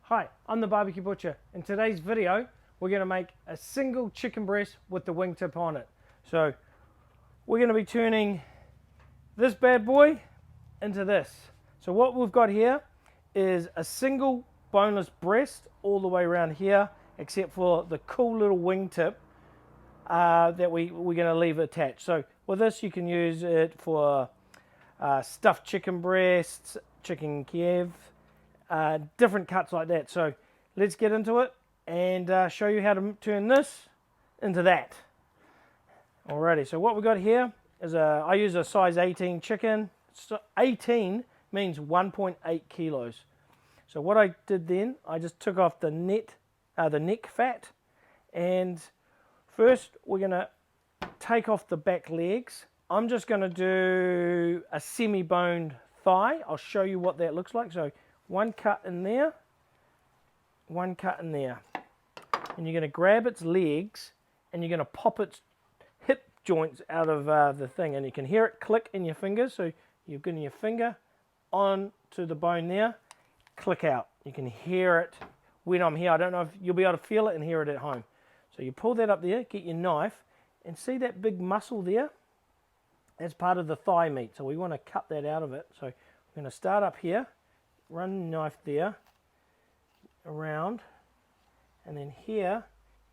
Hi, I'm the BBQ Butcher. In today's video, we're going to make a single chicken breast with the wingtip on it. So we're going to be turning this bad boy into this. So what we've got here is a single boneless breast all the way around here, except for the cool little wingtip that we're going to leave attached. So with this, you can use it for stuffed chicken breasts, chicken Kiev, different cuts like that. So let's get into it and show you how to turn this into that. Alrighty, so what we've got here is I use a size 18 chicken. So 18 means 1.8 kilos. So what I did then, I just took off the neck fat, and first we're going to take off the back legs. I'm just going to do a semi-boned thigh. I'll show you what that looks like. So one cut in there, one cut in there. And you're going to grab its legs and you're going to pop its hip joints out of the thing. And you can hear it click in your fingers. So you're getting your finger onto the bone there, click out. You can hear it when I'm here. I don't know if you'll be able to feel it and hear it at home. So you pull that up there, get your knife, and see that big muscle there? That's part of the thigh meat. So we want to cut that out of it. So we're going to start up here. Run the knife there, around, and then here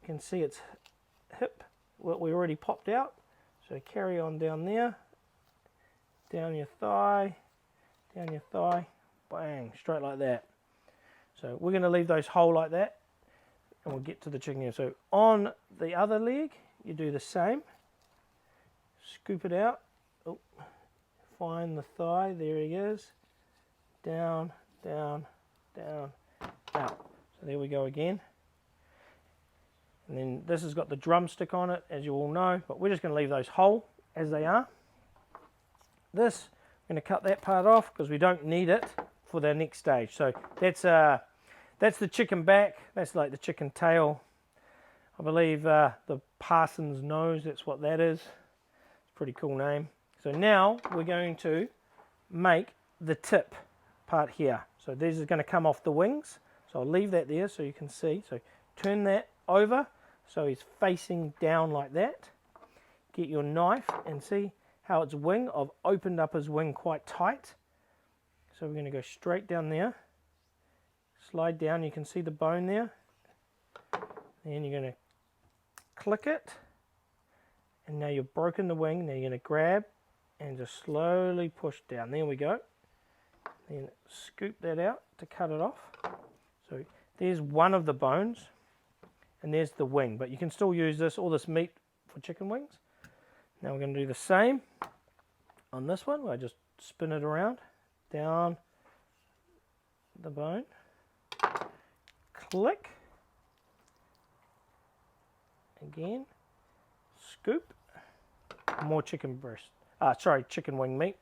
you can see its hip, what we already popped out. So carry on down there, down your thigh, bang, straight like that. So we're going to leave those whole like that, and we'll get to the chicken here. So on the other leg, you do the same. Scoop it out. Oh, find the thigh, there he is. Down, down, down, out. So there we go again. And then this has got the drumstick on it, as you all know, but we're just going to leave those whole as they are. This, I'm going to cut that part off because we don't need it for the next stage. So that's the chicken back. That's like the chicken tail. I believe the parson's nose, that's what that is. It's a pretty cool name. So now we're going to make the tip part here. So this is going to come off the wings. So I'll leave that there so you can see. So turn that over so he's facing down like that. Get your knife and see how its wing, I've opened up his wing quite tight. So we're going to go straight down there. Slide down, you can see the bone there. Then you're going to click it. And now you've broken the wing. Now you're going to grab and just slowly push down. There we go. Then scoop that out to cut it off. So there's one of the bones, and there's the wing. But you can still use all this meat for chicken wings. Now we're going to do the same on this one, where I just spin it around, down the bone, click, again, scoop, more chicken breast. Chicken wing meat.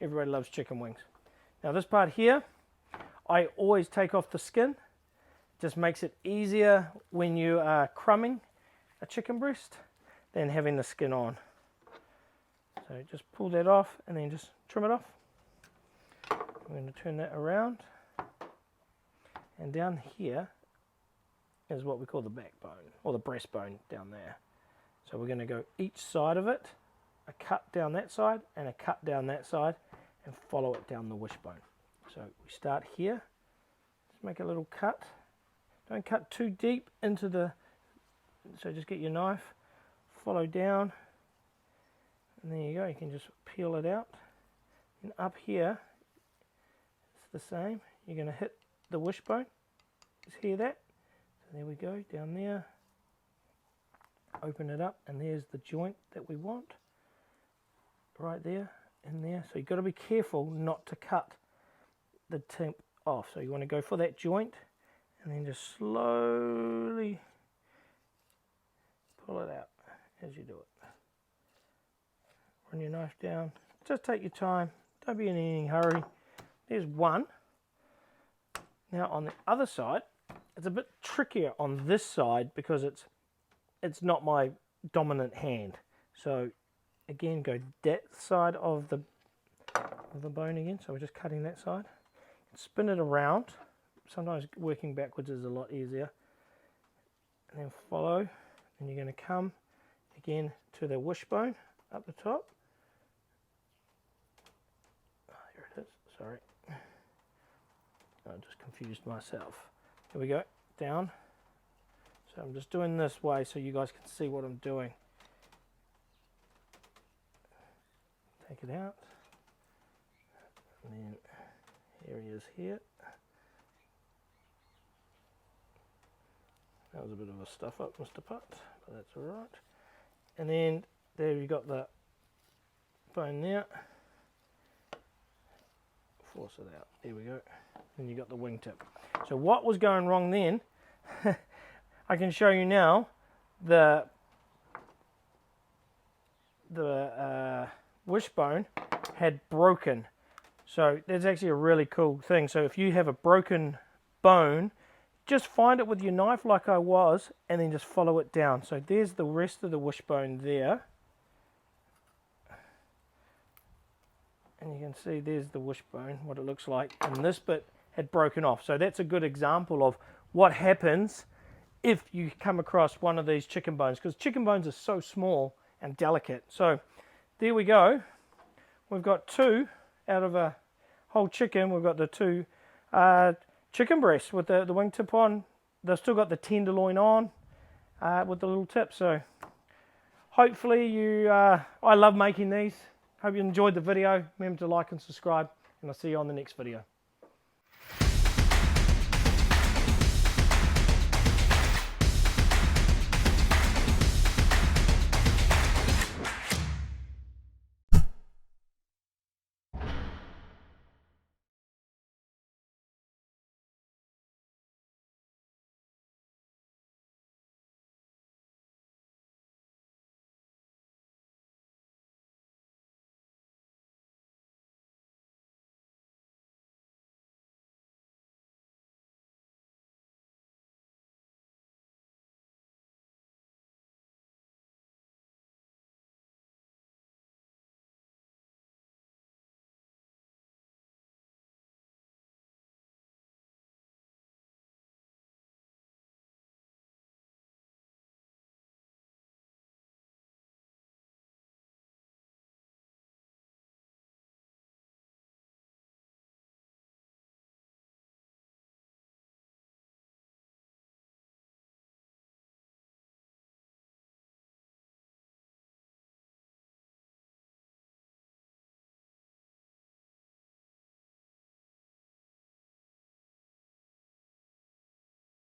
Everybody loves chicken wings. Now this part here, I always take off the skin. It just makes it easier when you are crumbing a chicken breast than having the skin on. So just pull that off and then just trim it off. I'm going to turn that around. And down here is what we call the backbone, or the breastbone down there. So we're going to go each side of it, a cut down that side and a cut down that side, and follow it down the wishbone. So we start here, just make a little cut. Don't cut too deep into so just get your knife, follow down, and there you go, you can just peel it out. And up here, it's the same, you're going to hit the wishbone, just hear that? So there we go, down there, open it up, and there's the joint that we want, right there. In there, so you've got to be careful not to cut the tip off. So you want to go for that joint and then just slowly pull it out as you do it. Run your knife down, just take your time, don't be in any hurry. There's one. Now on the other side, it's a bit trickier on this side because it's not my dominant hand. So again, go that side of the bone again. So we're just cutting that side. Spin it around sometimes working backwards is a lot easier. And then follow, and you're going to come again to the wishbone up the top. Oh, there it is, sorry. I just confused myself. Here we go, down. So I'm just doing this way so you guys can see what I'm doing. Take it out. And then here he is here. That was a bit of a stuff up, Mr. Putt, but that's alright. And then there you got the bone there. Force it out. There we go. Then you got the wingtip. So what was going wrong then? I can show you now. The wishbone had broken. So that's actually a really cool thing. So if you have a broken bone, just find it with your knife like I was, and then just follow it down. So there's the rest of the wishbone there. And you can see there's the wishbone, what it looks like. And this bit had broken off. So that's a good example of what happens if you come across one of these chicken bones, because chicken bones are so small and delicate. So there we go. We've got 2 out of a whole chicken. We've got the 2 chicken breasts with the wingtip on. They've still got the tenderloin on with the little tip. So hopefully you, I love making these. Hope you enjoyed the video. Remember to like and subscribe, and I'll see you on the next video.